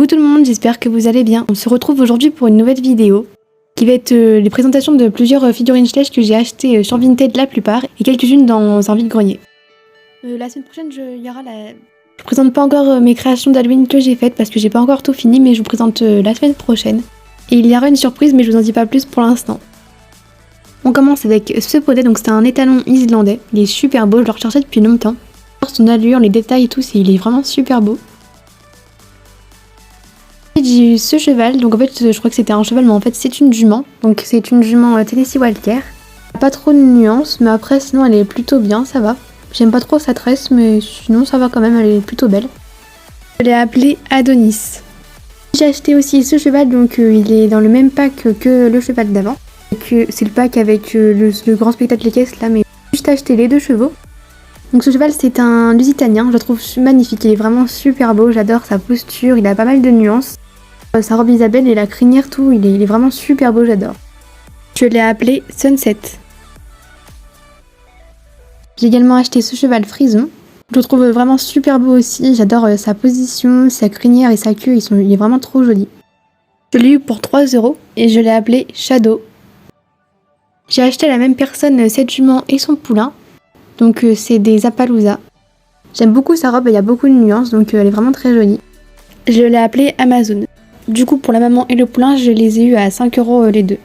Coucou tout le monde, j'espère que vous allez bien. On se retrouve aujourd'hui pour une nouvelle vidéo qui va être les présentations de plusieurs figurines Schleich que j'ai achetées sur Vinted la plupart et quelques-unes dans un vide-grenier. La semaine prochaine, il y aura la... Je présente pas encore mes créations d'Halloween que j'ai faites parce que j'ai pas encore tout fini, mais je vous présente la semaine prochaine. Et il y aura une surprise, mais je vous en dis pas plus pour l'instant. On commence avec ce poney, donc c'est un étalon islandais. Il est super beau, je le recherchais depuis longtemps. Son allure, les détails et tout, il est vraiment super beau. J'ai eu ce cheval, donc en fait je crois que c'était un cheval mais en fait c'est une jument. Donc c'est une jument Tennessee Walker. Pas trop de nuances mais après sinon elle est plutôt bien, ça va. J'aime pas trop sa tresse mais sinon ça va quand même, elle est plutôt belle. Je l'ai appelé Adonis. J'ai acheté aussi ce cheval, donc il est dans le même pack que le cheval d'avant. C'est le pack avec le grand spectacle des caisses là, mais j'ai juste acheté les deux chevaux. Donc ce cheval c'est un lusitanien, je le trouve magnifique, il est vraiment super beau, j'adore sa posture, il a pas mal de nuances. Sa robe Isabelle et la crinière, tout, il est vraiment super beau, j'adore. Je l'ai appelé Sunset. J'ai également acheté ce cheval frison. Je le trouve vraiment super beau aussi, j'adore sa position, sa crinière et sa queue, il est vraiment trop joli. Je l'ai eu pour 3 € et je l'ai appelé Shadow. J'ai acheté à la même personne cette jument et son poulain. Donc c'est des Appaloosa. J'aime beaucoup sa robe, il y a beaucoup de nuances, donc elle est vraiment très jolie. Je l'ai appelé Amazon. Du coup pour la maman et le poulain, je les ai eu à 5 € les deux.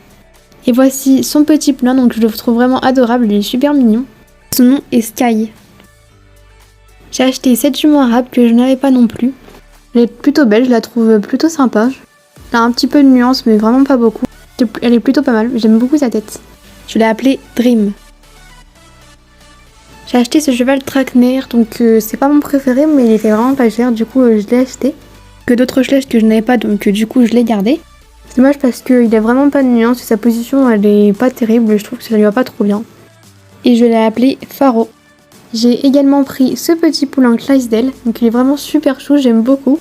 Et voici son petit poulain, donc je le trouve vraiment adorable, il est super mignon. Son nom est Sky. J'ai acheté cette jument arabe que je n'avais pas non plus. Elle est plutôt belle, je la trouve plutôt sympa. Elle a un petit peu de nuances mais vraiment pas beaucoup. Elle est plutôt pas mal, j'aime beaucoup sa tête. Je l'ai appelé Dream. J'ai acheté ce cheval Trakehner, donc c'est pas mon préféré mais il était vraiment pas cher, du coup je l'ai acheté. Que d'autres Schleich que je n'avais pas, donc du coup je l'ai gardé. C'est dommage parce qu'il a vraiment pas de nuance et sa position elle est pas terrible, je trouve que ça lui va pas trop bien. Et je l'ai appelé Pharaoh. J'ai également pris ce petit poulain Clydesdale, donc il est vraiment super chou, j'aime beaucoup.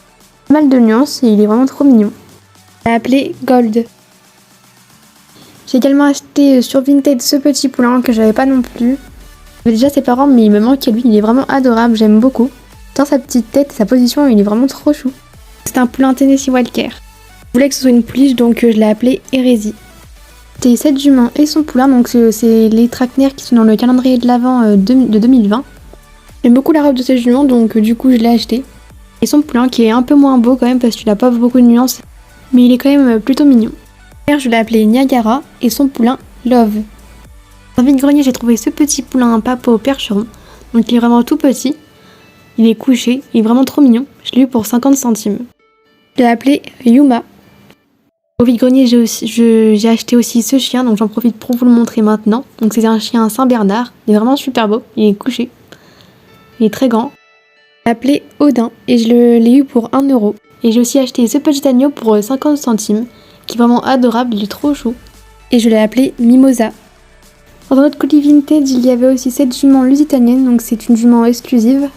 Pas mal de nuances et il est vraiment trop mignon. Je l'ai appelé Gold. J'ai également acheté sur Vinted ce petit poulain que j'avais pas non plus. J'avais déjà ses parents mais il me manque à lui, il est vraiment adorable, j'aime beaucoup. Dans sa petite tête, sa position, il est vraiment trop chou. C'est un poulain Tennessee Walker. Je voulais que ce soit une pouliche, donc je l'ai appelé Hérésie. C'était cette jument et son poulain, donc c'est les Trakehner qui sont dans le calendrier de l'Avent de 2020. J'aime beaucoup la robe de cette jument, donc du coup je l'ai acheté. Et son poulain qui est un peu moins beau quand même parce qu'il n'a pas beaucoup de nuances, mais il est quand même plutôt mignon. Je l'ai appelé Niagara et son poulain Love. Dans le vide-grenier, j'ai trouvé ce petit poulain Papo Percheron, donc il est vraiment tout petit. Il est couché, il est vraiment trop mignon. Je l'ai eu pour 50 centimes. Je l'ai appelé Yuma. Au vide-grenier, j'ai acheté aussi ce chien, donc j'en profite pour vous le montrer maintenant. Donc c'est un chien Saint-Bernard, il est vraiment super beau, il est couché. Il est très grand. Je l'ai appelé Odin et je l'ai eu pour 1 €. Et j'ai aussi acheté ce petit agneau pour 50 centimes, qui est vraiment adorable, il est trop chou. Et je l'ai appelé Mimosa. Dans notre colis Vinted, il y avait aussi cette jument lusitanienne, donc c'est une jument exclusive.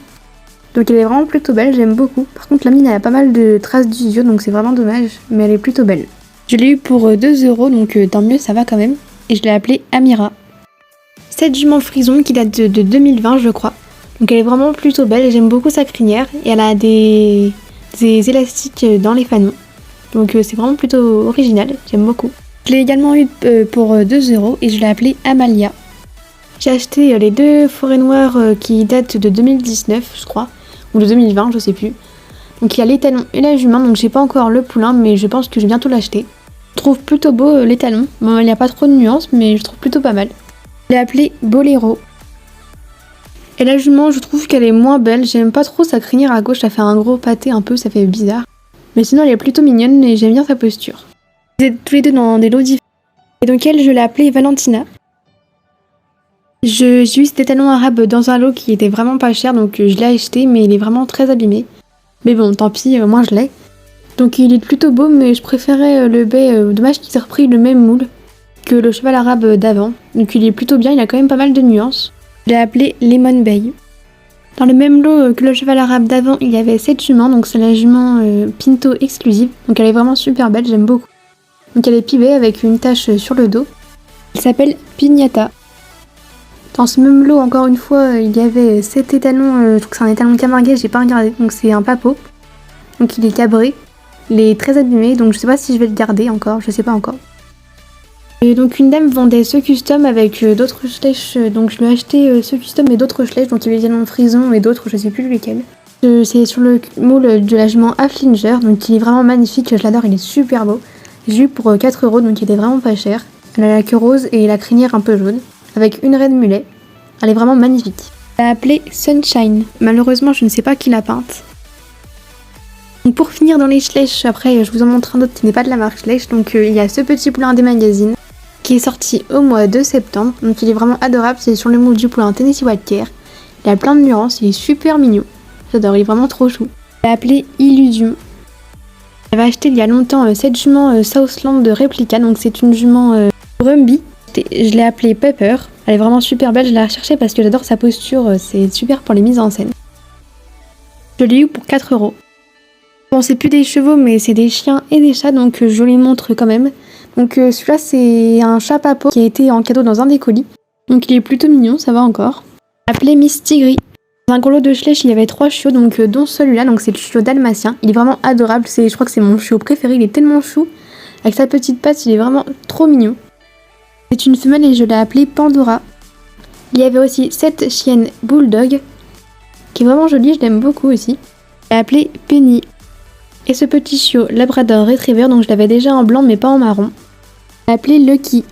Donc elle est vraiment plutôt belle, j'aime beaucoup. Par contre la mine elle a pas mal de traces d'usure donc c'est vraiment dommage, mais elle est plutôt belle. Je l'ai eu pour 2 €, donc tant mieux, ça va quand même. Et je l'ai appelée Amira. Cette jument frison qui date de 2020 je crois. Donc elle est vraiment plutôt belle et j'aime beaucoup sa crinière. Et elle a des élastiques dans les fanons. Donc c'est vraiment plutôt original, j'aime beaucoup. Je l'ai également eu pour 2 € et je l'ai appelée Amalia. J'ai acheté les deux forêts noires qui datent de 2019 je crois. Ou de 2020, je sais plus. Donc il y a l'étalon et la jument, donc j'ai pas encore le poulain, mais je pense que je vais bientôt l'acheter. Je trouve plutôt beau l'étalon. Bon, il n'y a pas trop de nuances, mais je trouve plutôt pas mal. Je l'ai appelé Bolero. Et la jument, je trouve qu'elle est moins belle. J'aime pas trop sa crinière à gauche, ça fait un gros pâté un peu, ça fait bizarre. Mais sinon elle est plutôt mignonne et j'aime bien sa posture. Vous êtes tous les deux dans des lots différents. Et donc elle, je l'ai appelée Valentina. J'ai eu cet étalon arabe dans un lot qui était vraiment pas cher, donc je l'ai acheté, mais il est vraiment très abîmé. Mais bon, tant pis, moi je l'ai. Donc il est plutôt beau, mais je préférais le bai. Dommage qu'il ait repris le même moule que le cheval arabe d'avant. Donc il est plutôt bien, il a quand même pas mal de nuances. Je l'ai appelé Lemon Bay. Dans le même lot que le cheval arabe d'avant, il y avait cette jument, donc c'est la jument Pinto exclusive. Donc elle est vraiment super belle, j'aime beaucoup. Donc elle est pibée avec une tache sur le dos. Elle s'appelle Pignata. Dans ce même lot, encore une fois, il y avait cet étalon, je trouve que c'est un étalon camarguais, j'ai pas regardé, donc c'est un papo. Donc il est cabré. Il est très abîmé, donc je sais pas si je vais le garder encore, je sais pas encore. Et donc une dame vendait ce custom avec d'autres Schleich, donc je lui ai acheté ce custom et d'autres Schleich, donc il y avait également Frison et d'autres, je sais plus lesquels. C'est sur le moule de la jument Afflinger, donc il est vraiment magnifique, je l'adore, il est super beau. J'ai eu pour 4 €, donc il était vraiment pas cher. Elle a la queue rose et la crinière un peu jaune, avec une raie de mulet. Elle est vraiment magnifique. Elle l'a appelée Sunshine. Malheureusement, je ne sais pas qui l'a peinte. Donc pour finir dans les Schleich, après je vous en montre un autre qui n'est pas de la marque Schleich, donc il y a ce petit poulain des magazines qui est sorti au mois de septembre, donc il est vraiment adorable, c'est sur le moule du poulain Tennessee Walker. Il a plein de nuances, il est super mignon, j'adore, il est vraiment trop chou. Elle l'a appelé Illusion. J'avais acheté il y a longtemps cette jument Southland de réplica, donc c'est une jument Rumby. Je l'ai appelée Pepper, elle est vraiment super belle, je l'ai recherchée parce que j'adore sa posture, c'est super pour les mises en scène. Je l'ai eu pour 4 €. Bon, c'est plus des chevaux, mais c'est des chiens et des chats, donc je les montre quand même. Donc celui-là, c'est un chat papo qui a été en cadeau dans un des colis. Donc il est plutôt mignon, ça va encore. Appelé Miss Tigri. Dans un gros lot de Schleich, il y avait 3 chiots, donc dont celui-là, donc c'est le chiot dalmatien. Il est vraiment adorable, je crois que c'est mon chiot préféré, il est tellement chou. Avec sa petite patte, il est vraiment trop mignon. C'est une femelle et je l'ai appelée Pandora. Il y avait aussi cette chienne bulldog, qui est vraiment jolie, je l'aime beaucoup aussi. Je l'ai appelée Penny. Et ce petit chiot Labrador Retriever, donc je l'avais déjà en blanc mais pas en marron. Je l'ai appelé Lucky.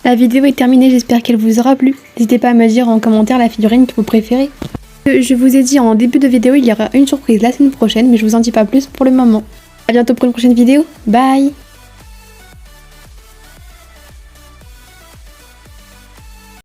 La vidéo est terminée, j'espère qu'elle vous aura plu. N'hésitez pas à me dire en commentaire la figurine que vous préférez. Je vous ai dit en début de vidéo, il y aura une surprise la semaine prochaine, mais je vous en dis pas plus pour le moment. A bientôt pour une prochaine vidéo, bye!